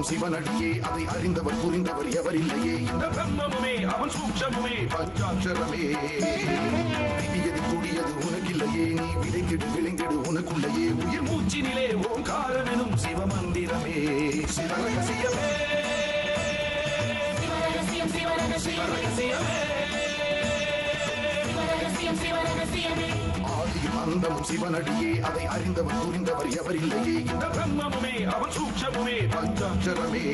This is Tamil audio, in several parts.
அந்தமும் சிவனடியே அதை அறிந்தவர் புரிந்தவர் எவரில்லையே இந்த பிரம்மமுமே அவன் சூக்ஷமுமே பஞ்சாட்சரமே விதியது கூடியது உனக்கில்லையே நீ விளைங்கிடு விளைங்கிடு உனக்குள்ளையே உயிர் மூச்சினிலே ஓங்காரம் எனும் சிவமந்திரமே சிவரகசியமே ஆதியும் அந்தமும் சிவனடியே அதை அறிந்தவர் புரிந்தவர் எவரில்லையே இந்த பிரம்மமுமே அவன் சூக்ஷமுமே பஞ்சாட்சரமே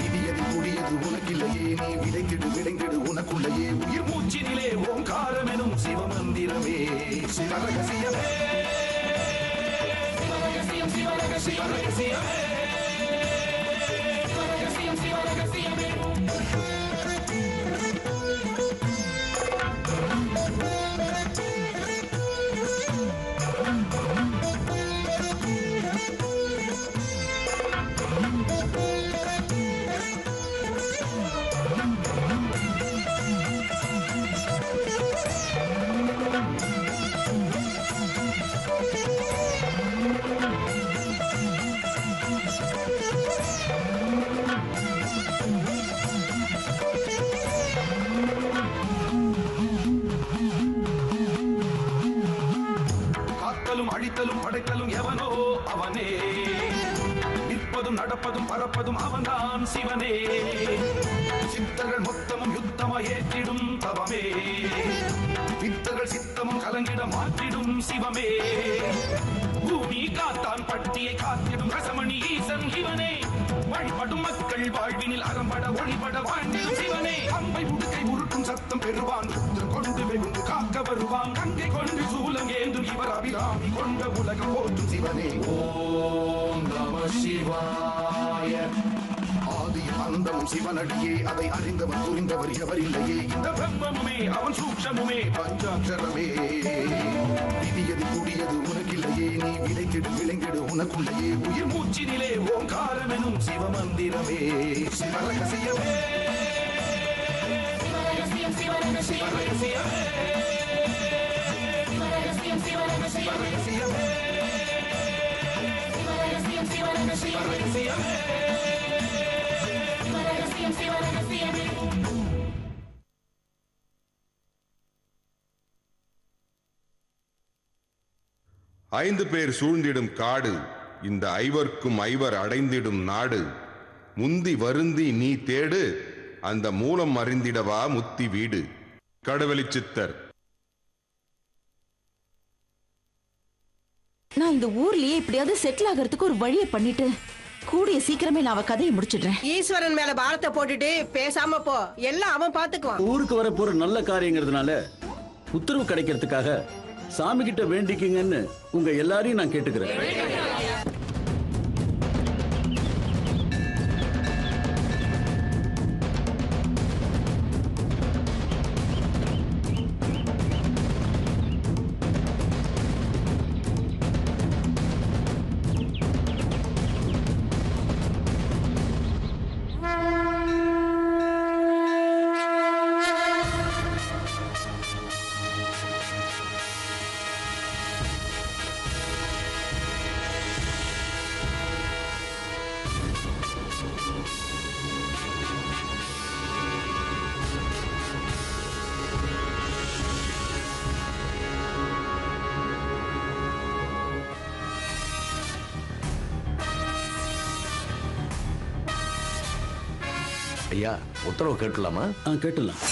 விதியது கூடியது உனக்கில்லையே நீ விளைங்கிடு விளைங்கிடு உனக்குள்ளையே உயிர் மூச்சினிலே ஓங்காரம் எனும் சிவமந்திரமே சிவரகசியமே சிவரகசியமே அழித்தலும் படைத்தலும் எவனோ அவனே நிற்பதும் நடப்பதும் பறப்பதும் அவன்தான் சிவனே சித்தர்கள் மொத்தமும் யுத்தமாய் ஏற்றிடும் தவமே வித்தர்கள் சித்தமும் கலங்கிட மாற்றிடும் சிவமே பூமி காத்தான் பட்டியை காத்திடும் ரசமணி ஈசன் இவனே வழிபடும் மக்கள் வாழ்வினில் அறம்பட ஒளிபட வாழ்ந்திடும் சிவனே அம்பை உடுக்கை உருட்டும் சத்தம் பெறுவான் கொண்டு வெகுண்டு காக்க வருவான் கங்கை கொண்டு சூலம் ஏந்தும் இவர் அபிராமி கொண்ட உலகம் போற்றும் சிவனே ஓம் நம சிவாய ஆதியும் அந்தமும் சிவனடியே அதை அறிந்தவர் புரிந்தவர் எவரில்லையே இந்த பிரம்மமுமே அவன் சூக்ஷமுமே பஞ்சாட்சரமே விதியது கூடியது உனக்கில்லையே நீ விளைங்கிடு விளைங்கிடு உனக்குள்ளையே உயிர் மூச்சினிலே ஓங்காரம் எனும் சிவமந்திரமே சிவரகசியமே ஐந்து பேர் சூழ்ந்திடும் காடு இந்த ஐவர்க்கும் ஐவர் அடைந்திடும் நாடு முந்தி வருந்தி நீ தேடு அந்த மூலம் அறிந்திடவா முத்தி வீடு. கடவெளி சித்தர். நான் இந்த ஊர்லயே இப்படியாவது செட்டில் ஆகிறதுக்கு ஒரு வழியை பண்ணிட்டு கூடிய சீக்கிரமே நான் அவ கதையை முடிச்சிடுறேன். ஈஸ்வரன் மேல பாரத்தை போட்டுட்டு பேசாம போ, எல்லாம் அவன் பாத்துக்குவான். ஊருக்கு வர போற நல்ல காரியங்கிறதுனால உத்தரவு கிடைக்கிறதுக்காக சாமி கிட்ட வேண்டிக்கிங்கன்னு உங்க எல்லாரையும் நான் கேட்டுக்கிறேன். ஐயா, உத்தரவு கேட்கலாமா? கேட்கலாம்.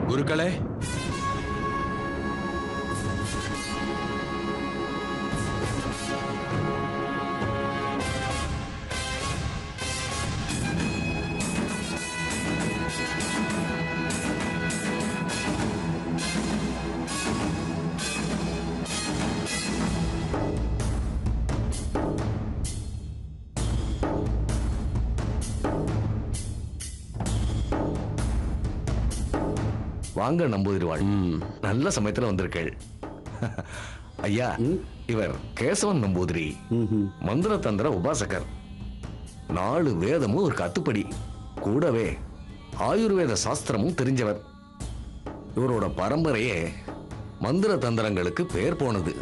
குருக்களே, வாங்க நம்பூதிரிவாள். நல்ல சமயத்துல வந்திருக்கள். ஐயா, இவர் கேசவன் நம்பூதிரி, மந்திர தந்திர உபாசகர். 4 வேதமும் ஒரு கத்துப்படி, கூடவே ஆயுர்வேத சாஸ்திரமும் தெரிஞ்சவர். இவரோட பரம்பரையே மந்திர தந்திரங்களுக்கு பேர் போனது.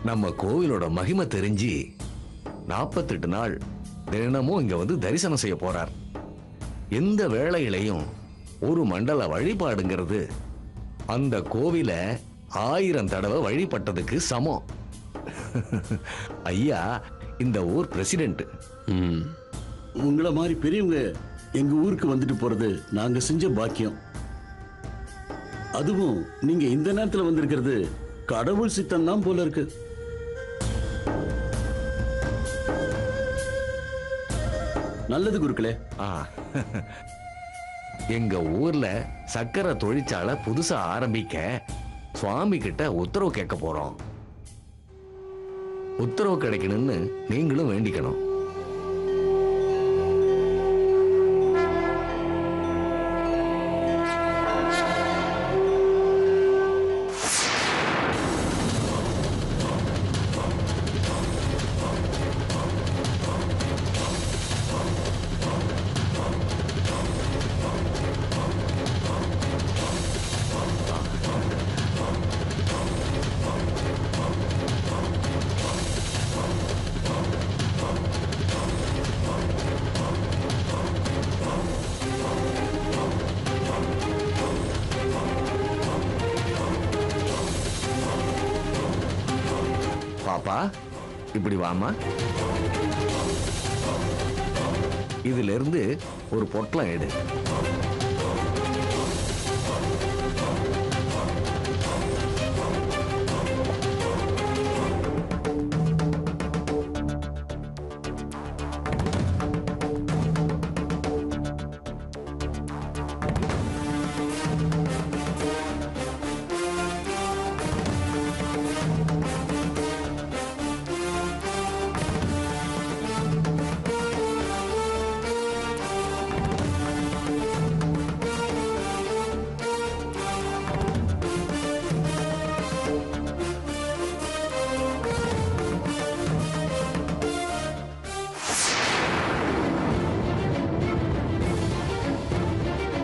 நம்ம கோவிலோட மகிமை தெரிஞ்சு 48 நாள் தினமும் இங்க வந்து தரிசனம் செய்ய போறார். எந்த வேளையிலையும் ஒரு மண்டல வழிபாடுங்கிறது அந்த கோவில 1000 தடவை வழிபட்டதுக்கு சமம். ஐயா இந்த ஊர் பிரசிடென்ட். உங்களை மாதிரி பெரியவங்க எங்க ஊருக்கு வந்துட்டு போறது நாங்க செஞ்ச பாக்கியம். அதுவும் நீங்க இந்த நேரத்துல வந்திருக்கிறது கடவுள் சித்தம் தான் போல இருக்கு. நல்லது குருக்களே. எங்க ஊர்ல சக்கரை தொழிற்சாலை புதுசா ஆரம்பிக்க சுவாமி கிட்ட உத்தரவு கேட்க போறோம். உத்தரவு கிடைக்கணும்னு நீங்களும் வேண்டிக்கணும். பாப்பா இப்படி வாமா. இதுல இருந்து ஒரு பொட்டலம் எடு.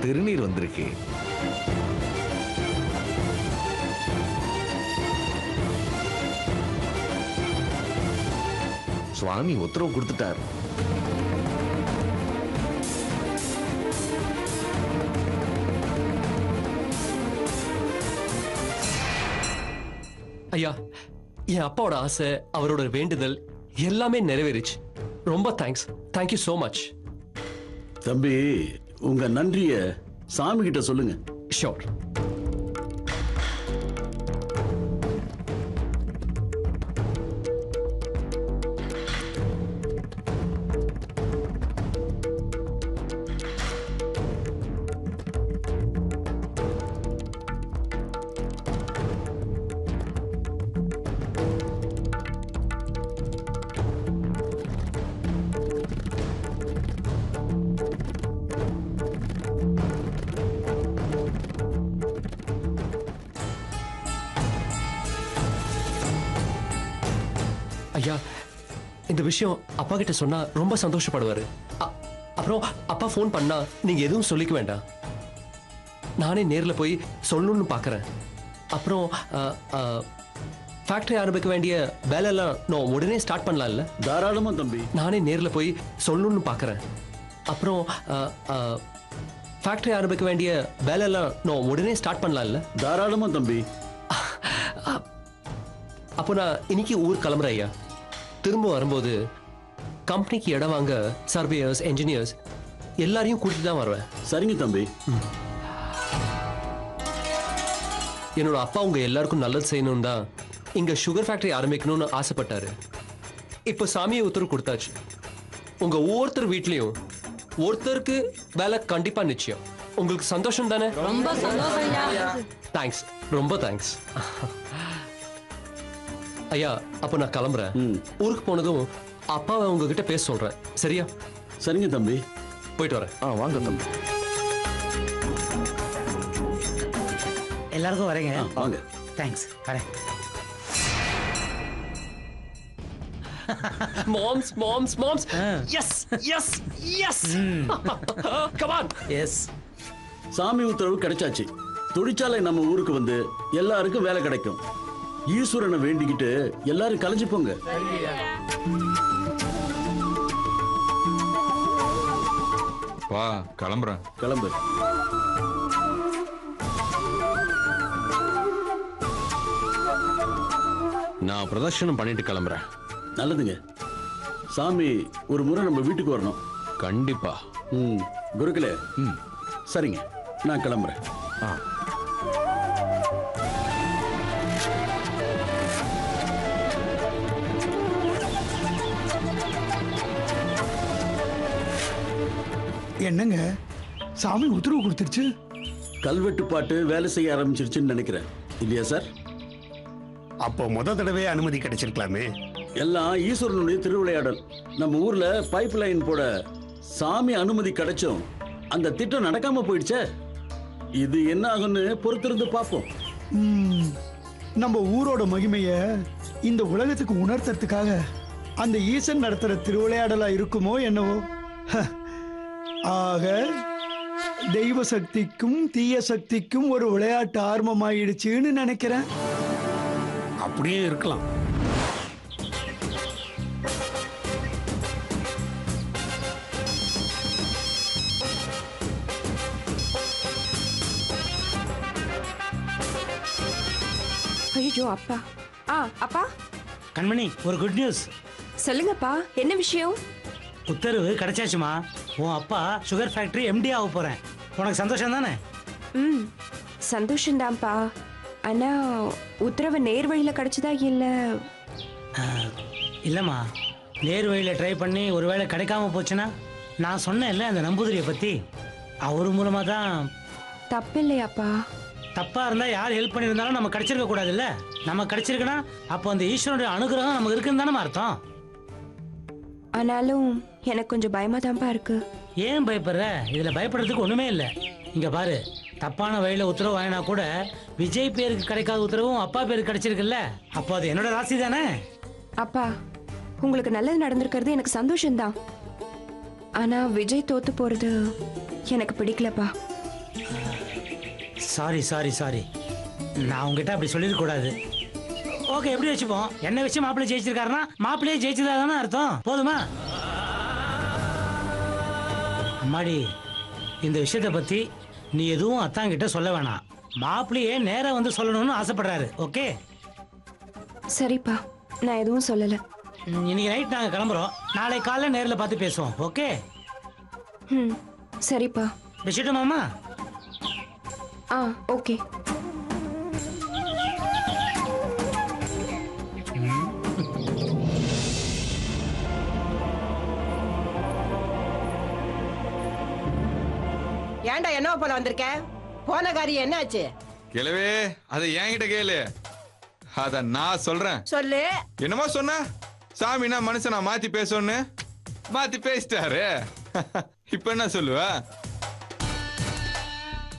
திருநீர் வந்திருக்கு. சுவாமி உத்தரவு கொடுத்துட்டார். ஐயா, என் அப்பாவோட ஆசை, அவரோட வேண்டுதல் எல்லாமே நிறைவேறிச்சு. ரொம்ப தேங்க்ஸ். Thank you so much. தம்பி, உங்க நன்றிய சாமி கிட்ட சொல்லுங்க. ஷோர். ஐயா, இந்த விஷயம் அப்பா கிட்ட சொன்னா ரொம்ப சந்தோஷப்படுவாரு. அப்புறம் அப்பா ஃபோன் பண்ணா நீங்க எதுவும் சொல்லிக்க வேண்டாம். நானே நேர்ல போய் சொல்லணும்னு பார்க்கறேன். அப்புறம் ஃபேக்டரி ஆரம்பிக்க வேண்டிய வேலையெல்லாம் நான் உடனே ஸ்டார்ட் பண்ணலாம்ல? தாராளமா தம்பி. நானே நேர்ல போய் சொல்லணும்னு பார்க்கறேன். அப்புறம் ஃபேக்டரி ஆரம்பிக்க வேண்டிய வேலையெல்லாம் நான் உடனே ஸ்டார்ட் பண்ணலாம்ல? தாராளமா தம்பி. அப்போ நான் இன்னைக்கு ஊர் கிளம்புறேன் ஐயா. திரும்ப வரும்போது கம்பெனிக்கு இடம் வாங்க சர்வேயர்ஸ், என்ஜினியர்ஸ் எல்லாரையும் கூட்டிட்டு தான் வருவேன். சரிங்க தம்பி. என்னோட அப்பா உங்க எல்லாருக்கும் நல்லது செய்யணும் தான் இங்க சுகர் ஃபேக்டரி ஆரம்பிக்கணும்னு ஆசைப்பட்டாரு. இப்போ சாமியை உத்தரவு கொடுத்தாச்சு. உங்க ஒவ்வொருத்தர் வீட்லயும் ஒருத்தருக்கு வேலை கண்டிப்பா நிச்சயம். உங்களுக்கு சந்தோஷம் தானே? ரொம்ப சந்தோஷம். தேங்க்ஸ், ரொம்ப தேங்க்ஸ். ஐயா, அப்போ நான் கிளம்புறேன். ஊருக்கு போனதும் அப்பாவை உங்ககிட்ட பேச சொல்றேன். சரியா? சரிங்க தம்பி. போயிட்டு வரேன். வாங்க தம்பி. எல்லாருக்கும் வரேங்க. வாங்க. தேங்க்ஸ். வரேன். Moms. Yes. Come on. Yes. சாமி உத்தரவு கிடைச்சாச்சு. தொழிற்சாலை நம்ம ஊருக்கு வந்து எல்லாருக்கும் வேலை கிடைக்கும். ஈஸ்வரனை வேண்டிக்கிட்டு எல்லாரும் கலைஞ்சு போங்க. வா, கிளம்புறேன். கிளம்பு. நான் பிரதர்ஷனம் பண்ணிட்டு கிளம்புறேன். நல்லதுங்க. சாமி ஒரு முறை நம்ம வீட்டுக்கு வரணும். கண்டிப்பா. குருக்களே. சரிங்க, நான் கிளம்புறேன். என்னங்க சாமி உத்தரவு கொடுத்துருச்சு? கல்வெட்டு பாட்டு வேலை செய்ய ஆரம்பிச்சிருச்சுன்னு நினைக்கிறேன், இல்லையா சார்? அப்போ முத தடவை அனுமதி கிடைச்சிருக்கலாமே. எல்லாம் ஈஸ்வரனுடைய திருவிளையாடல். நம்ம ஊர்ல பைப் லைன் போட சாமி அனுமதி கிடைச்சும் அந்த திட்டம் நடக்காம போயிடுச்சே. இது என்ன ஆகும்னு பொறுத்திருந்து பார்ப்போம். நம்ம ஊரோட மகிமைய இந்த உலகத்துக்கு உணர்த்துறதுக்காக அந்த ஈசன் நடத்துற திருவிளையாடலா இருக்குமோ என்னவோ. ஆக தெய்வ சக்திக்கும் தீய சக்திக்கும் ஒரு விளையாட்டு ஆரம்பமாயிடுச்சுன்னு நினைக்கிறேன். அப்படியே இருக்கலாம். ஐயோ அப்பா. அப்பா. கண்மணி, ஒரு குட் நியூஸ். சொல்லுங்கப்பா, என்ன விஷயம்? உத்தரவு கிடைச்சாச்சுமா. உன் அப்பா சுகர் ஃபேக்டரி எம்டி ஆக போறேன். உனக்கு சந்தோஷம் தானே? சந்தோஷம்தான்ப்பா. ஆனா உத்தரவு நேர் வழியில கிடைச்சதா இல்ல? இல்லம்மா, நேர் வழியில ட்ரை பண்ணி ஒருவேளை கிடைக்காம போச்சுன்னா, நான் சொன்னேன்ல அந்த நம்பூதிரியை பத்தி, அவர் மூலமா தான். தப்பு இல்லையாப்பா? தப்பா இருந்தா யார் ஹெல்ப் பண்ணியிருந்தாலும் நம்ம கிடைச்சிருக்க கூடாது இல்ல. நம்ம கிடைச்சிருக்குன்னா அப்போ அந்த ஈஸ்வரனுடைய அனுகிரகம் நமக்கு இருக்குன்னு தானே அர்த்தம். ஆனாலும் எனக்கு கொஞ்சம் பயமா தான்ப்பா இருக்கு. ஏன் பயப்படுற? இதுல பயப்படுறதுக்கு ஒண்ணுமே இல்லை. இங்க பாரு, தப்பான வழியில உத்தரவு வாங்கினா கூட விஜய் பேருக்கு கிடைக்காத உத்தரவும் அப்பா பேருக்கு கிடைச்சிருக்குல்ல. அப்போ அது என்னோட ராசி தானே. அப்பா, உங்களுக்கு நல்லது நடந்திருக்கிறது எனக்கு சந்தோஷம்தான். ஆனா விஜய் தோத்து போறது எனக்கு பிடிக்கலப்பா. சாரி சாரி சாரி, நான் உங்ககிட்ட அப்படி சொல்லிருக்க கூடாது. ஓகே, எப்படி வச்சுப்போம். என்ன வச்சு மாப்பிள்ளை ஜெயிச்சிருக்காருன்னா மாப்பிள்ளையே ஜெயிச்சதா தானே அர்த்தம். போதுமா? அம்மாடி, இந்த விஷயத்தை பத்தி நீ எதுவும் அத்தாங்கிட்ட சொல்ல வேணாம். மாப்பிள்ளையே நேரா வந்து சொல்லணும்னு ஆசைப்படுறாரு. ஓகே சரிப்பா, நான் எதுவும் சொல்லல. இன்னைக்கு நைட் நாங்க கிளம்புறோம். நாளை காலைல நேர்ல பார்த்து பேசுவோம். ஓகே சரிப்பா. வச்சுட்டு மாமா. ஓகே. ஏன்டா என்ன போல வந்திருக்க? போன காரியம் என்ன ஆச்சு? கிழவே, அதை என்கிட்ட கேளு. அத நான் சொல்றேன். சொல்லு. என்னமா சொன்ன? சாமினா மனுஷனா மாத்தி பேசணும்னு மாத்தி பேசிட்டாரு. இப்ப என்ன சொல்லுவ?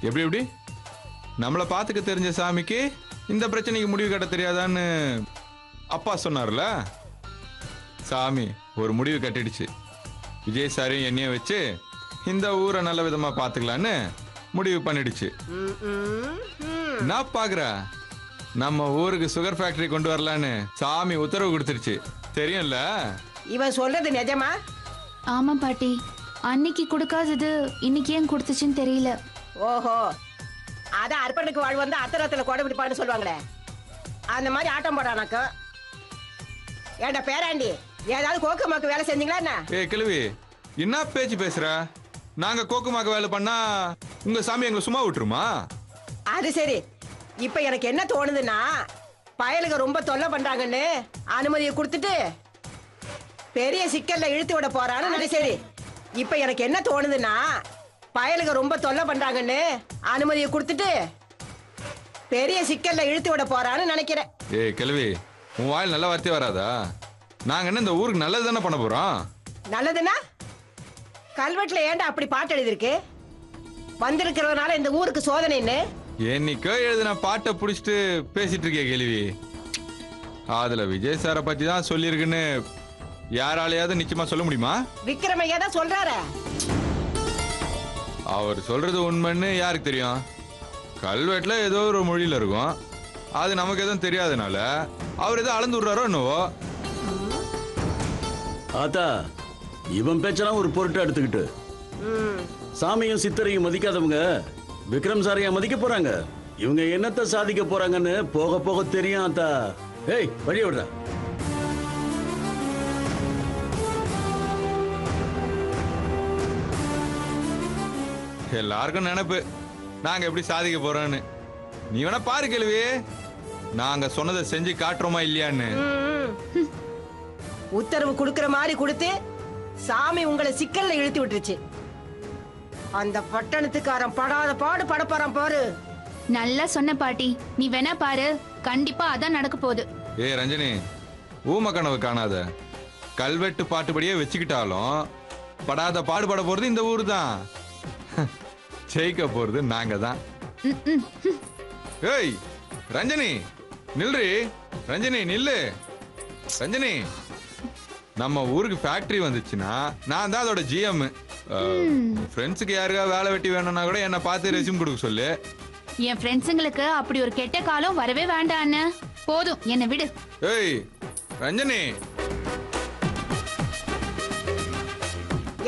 எப்படி எப்படி நம்மள பாத்துக்க தெரிஞ்ச சாமிக்கு இந்த பிரச்சனைக்கு முடிவு கட்ட தெரியாதான்னு அப்பா சொன்னார்ல. சாமி ஒரு முடிவு கட்டிடுச்சு. விஜய் சாரையும் என்னைய வச்சு இந்த ஊரை நல்ல விதமா பாத்துக்கலான்னு முடிவு பண்ணிடுச்சு. நான் பாக்குற நம்ம ஊருக்கு சுகர் ஃபேக்டரி கொண்டு வரலான்னு சாமி உத்தரவு கொடுத்துருச்சு. தெரியும்ல? இவன் சொல்றது நிஜமா? ஆமா பாட்டி, அன்னைக்கு கொடுக்காதது இன்னைக்கு ஏன் கொடுத்துச்சுன்னு தெரியல. ஓஹோ, அத அர்ப்பனுக்கு வாழ் வந்து அத்தரத்துல கொடை பிடிப்பான்னு சொல்லுவாங்களே, அந்த மாதிரி ஆட்டம் போடானாக்கும். ஏண்டா பேராண்டி, ஏதாவது கோக்குமாக்கு வேலை செஞ்சீங்களா என்ன? கிழவி, என்ன பேச்சு பேசுற? நாங்க கோக்குமாக்கு வேலை பண்ணா உங்க சாமி எங்களை சும்மா விட்டுருமா? அது சரி. இப்ப எனக்கு என்ன தோணுதுன்னா, பயலுக ரொம்ப தொல்லை பண்றாங்கன்னு அனுமதியை கொடுத்துட்டு பெரிய சிக்கல்ல இழுத்து விட போறான்னு. அது சரி. இப்ப எனக்கு என்ன தோணுதுன்னா, பயலுக ரொம்ப தொல்லை பண்றாங்கன்னு அனுமதியை கொடுத்துட்டு பெரிய சிக்கல்ல இழுத்து விட போறான்னு நினைக்கிறேன். கிழவி, உன் வாயில் நல்ல வார்த்தையே வராதா? நாங்க என்ன இந்த ஊருக்கு நல்லது தானே பண்ண போறோம். நல்லதுன்னா கல்வெட்டுல ஏன்டா அப்படி பாட்டு எழுதிருக்கு? வந்திருக்கிறதுனால இந்த ஊருக்கு சோதனைன்னு என்னைக்கோ எழுதின பாட்டை புடிச்சிட்டு பேசிட்டு இருக்கே கேள்வி. அதுல விஜய் சாரை பத்தி தான் சொல்லியிருக்குன்னு யாராலையாவது நிச்சயமா சொல்ல முடியுமா? விக்ரமையா தான் சொல்றாரு. அவர் சொல்றது உண்மைன்னு யாருக்கு தெரியும்? கல்வெட்டுல ஏதோ ஒரு மொழியில இருக்கும், அது நமக்கு எதுவும் தெரியாதனால அவர் ஏதோ அளந்து விடுறாரோ என்னவோ. ஆத்தா, இவன் பேச்செல்லாம் ஒரு பொருட்டை எடுத்துக்கிட்டு சாமியும் சித்தரையும் மதிக்காதவங்க விக்ரம் சாரையா மதிக்க போறாங்க? இவங்க என்னத்தை சாதிக்க போறாங்கன்னு போக போக தெரியும் ஆத்தா. ஏய், வழிய விடுற. எல்லாருக்கும் நினைப்பு நாங்க எப்படி சாதிக்க போறோம்னு. நீ வேணா பாரு கேள்வி, நாங்க சொன்னதை செஞ்சு காட்டுறோமா இல்லையான்னு. உத்தரவு கொடுக்கிற மாதிரி கொடுத்து சாமி உங்களை சிக்கல்ல இழுத்து விட்டுருச்சு. அந்த பட்டணத்துக்காரன் படாத பாடு படப்பாரான் பாரு. நல்லா சொன்ன பாட்டி, நீ வேணா பாரு, கண்டிப்பா அதான் நடக்க போகுது. ஏ ரஞ்சனி, ஊம கனவு காணாத. கல்வெட்டு பாட்டுபடியே வச்சுக்கிட்டாலும் படாத பாடுபட போறது இந்த ஊர் தான். ஜெயிக்க போறது நாங்க தான். ஏய் ரஞ்சனி நில்றி, ரஞ்சனி நில்லு. ரஞ்சனி, நம்ம ஊருக்கு ஃபேக்டரி வந்துச்சுன்னா நான் தான் அதோட ஜிஎம். ஃப்ரெண்ட்ஸுக்கு யாருக்கா வேலை வெட்டி வேணும்னா கூட என்ன பார்த்து ரெஸ்யூம் கொடுக்க சொல்லு. என் ஃப்ரெண்ட்ஸுங்களுக்கு அப்படி ஒரு கெட்ட காலம் வரவே வேண்டாம் அண்ணா. போதும், என்ன விடு. ஏய் ரஞ்சனி,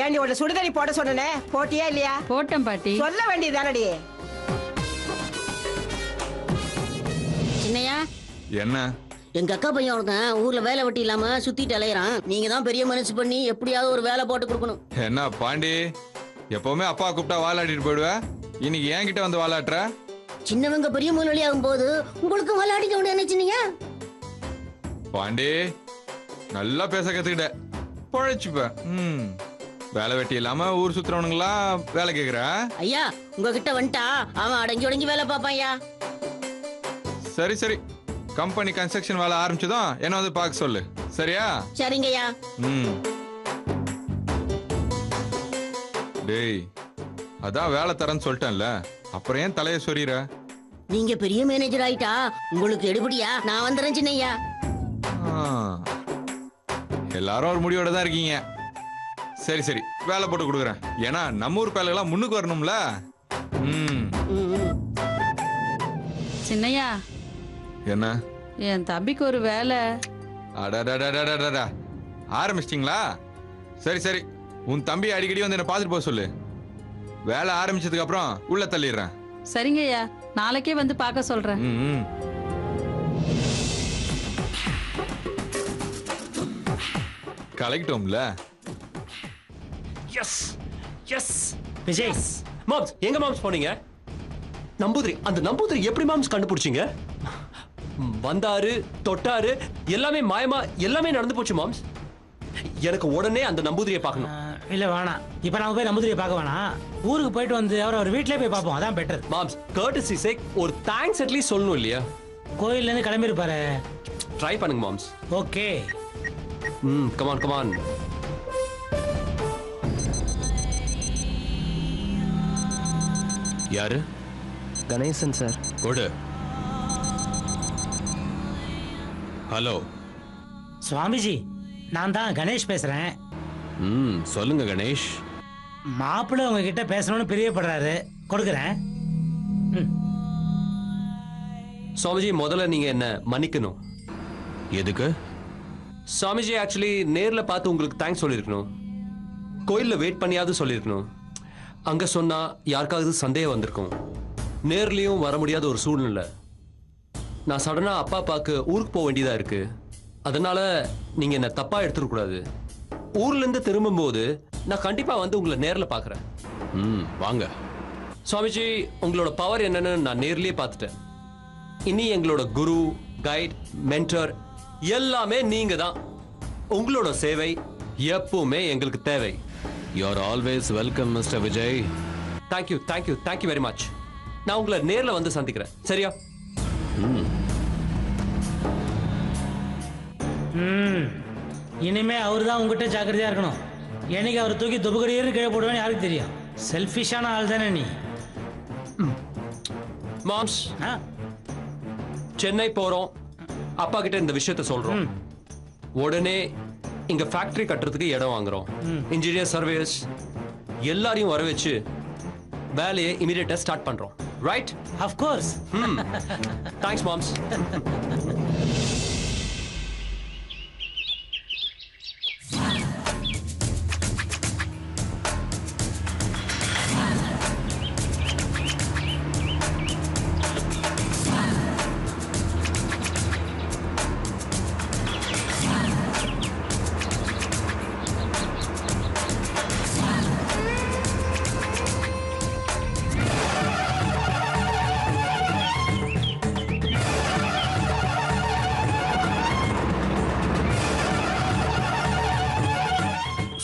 ஏண்டி உள்ள சுடுதண்ணி போட சொன்னே, போட்டியா இல்லையா? போட்டேன் பாட்டி. சொல்ல வேண்டியதானடி. சின்னையா, என்ன? எங்க அக்கா பையன் ஒருத்தன் ஊர்ல வேலை வெட்டி இல்லாம சுத்திட்டு அலையறான். நீங்க தான் பெரிய மனசு பண்ணி எப்படியாவது ஒரு வேலை போட்டு கொடுக்கணும். என்ன பாண்டி, எப்பவுமே அப்பா கூப்பிட்டா வாலாட்டிட்டு போயிடுவ, இன்னைக்கு என்கிட்ட வந்து வாலாட்டுற? சின்னவங்க பெரிய முதலாளி ஆகும் போது உங்களுக்கு விளையாடிக்க முடியாது நினைச்சீங்க. பாண்டி, நல்லா பேச கத்துக்கிட்ட, பொழைச்சுப்ப. வேலை வெட்டி இல்லாம ஊர் சுத்துறவனுங்களாம் வேலை கேக்குற? ஐயா, உங்ககிட்ட வந்துட்டா அவன் அடங்கி உடங்கி வேலை பார்ப்பான் ஐயா. சரி சரி, கம்பெனி கன்ஸ்ட்ரக்ஷன் வேலை ஆரம்பிச்சதும் என்ன வந்து பார்க்க சொல்லு, சரியா? சரிங்க ஐயா. டேய், அதான் வேலை தரேன்னு சொல்லிட்டேன்ல, அப்புறம் ஏன் தலைய சொறிற? நீங்க பெரிய மேனேஜர் ஆயிட்டா உங்களுக்கு எடுபடியா? நான் வந்துறேன் சின்னையா. எல்லாரும் ஒரு முடிவோட தான் இருக்கீங்க. சரி சரி, வேலை போட்டு கொடுக்குறேன். ஏன்னா நம்ம ஊர் பேலெல்லாம் முன்னுக்கு வரணும்ல. சின்னையா, என்ன? என் தம்பிக்கு ஒரு வேலை. அடடடடடடடா, ஆரம்பிச்சிட்டீங்களா? சரி சரி, உன் தம்பி அடிக்கடி வந்து என்ன பார்த்துட்டு போக சொல்லு. வேலை ஆரம்பிச்சதுக்கு அப்புறம் உள்ள தள்ளிடுறேன். சரிங்கய்யா, நாளைக்கே வந்து பார்க்க சொல்றேன். கலெக்டோம்ல. எஸ் எஸ் விஜய், மாம்ஸ் எங்க மாம்ஸ் போனீங்க? நம்பூதிரி, அந்த நம்பூதிரி எப்படி மாம்ஸ் கண்டுபிடிச்சீங்க? வந்தாரு, தொட்டாரு, எல்லாமே மாயமா, எல்லாமே நடந்து போச்சு மாம்ஸ். எனக்கு உடனே அந்த நம்பூதிரியை பார்க்கணும். இல்ல வேணாம், இப்ப நாம போய் நம்பூதிரியை பார்க்க வேணாம். ஊருக்கு போயிட்டு வந்து அவர் வீட்லயே போய் பார்ப்போம், அதான் பெட்டர். மாம்ஸ், கர்ட்டசி சேக் ஒரு தேங்க்ஸ் அட்லீஸ்ட் சொல்லணும் இல்லையா? கோயில்ல இருந்து கிளம்பி இருப்பாரு. ட்ரை பண்ணுங்க மாம்ஸ். ஓகே. Come on come on. யாரு? கணேசன் சார். கொடு. ஹலோ சுவாமிஜி, நான் தான் கணேஷ் பேசுறேன். சொல்லுங்க கணேஷ். மாப்பிள்ளை உங்ககிட்ட பேசணும்னு பிரியப்படுறாரு, கொடுக்குறேன். சுவாமிஜி, முதல்ல நீங்க என்ன மன்னிக்கணும். எதுக்கு? சுவாமிஜி, ஆக்சுவலி நேர்ல பார்த்து உங்களுக்கு தேங்க்ஸ் சொல்லியிருக்கணும். கோயில்ல வெயிட் பண்ணியாவது சொல்லியிருக்கணும். அங்க சொன்னா யாருக்காவது சந்தேகம் வந்திருக்கும். நேர்லயும் வர முடியாத ஒரு சூழ்நிலை. நான் சடனா அப்பா பார்க்க ஊருக்கு போக வேண்டியதா இருக்கு. அதனால நீங்க என்ன தப்பா எடுத்துக்க கூடாது. ஊர்ல இருந்து திரும்பும் போது நான் கண்டிப்பா வந்து உங்களை நேர்ல பாக்குறேன். வாங்க. சுவாமிஜி, உங்களோட பவர் என்னன்னு நான் நேர்லயே பார்த்துட்டேன். இனி எங்களோட குரு, கைட், மென்டர் எல்லாமே நீங்க தான். உங்களோட சேவை எப்பவுமே எங்களுக்கு தேவை. You are always welcome mister Vijay. Thank you thank you thank you very much. நான் உங்களை நேர்ல வந்து சந்திக்கிறேன், சரியா? இனிமே அவரு தான் உங்ககிட்ட ஜாக்கிரதையா இருக்கணும். என்னைக்கு அவர் தூக்கி துபுகடியேன்னு கீழே போடுவேன்னு யாருக்கு தெரியும்? செல்ஃபிஷான ஆள் தானே நீ. மாம்ஸ், சென்னை போறோம். அப்பா கிட்ட இந்த விஷயத்த சொல்றோம். உடனே இங்க ஃபேக்டரி கட்டுறதுக்கு இடம் வாங்குறோம். இன்ஜினியர், சர்வேயர்ஸ் எல்லாரையும் வர வச்சு வேலையை இமிடியேட்டா ஸ்டார்ட் பண்றோம். Right of course. Thanks moms.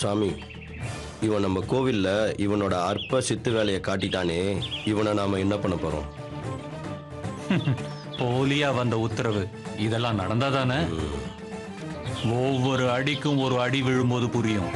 சாமி, இவன் நம்ம கோவில்ல இவனோட அற்ப சித்து வேலையை காட்டிட்டானே, இவனை நாம என்ன பண்ண போறோம்? போலியா வந்த உத்தரவு இதெல்லாம் நடந்தாதானே? ஒவ்வொரு அடிக்கும் ஒரு அடி விழும்போது புரியும்.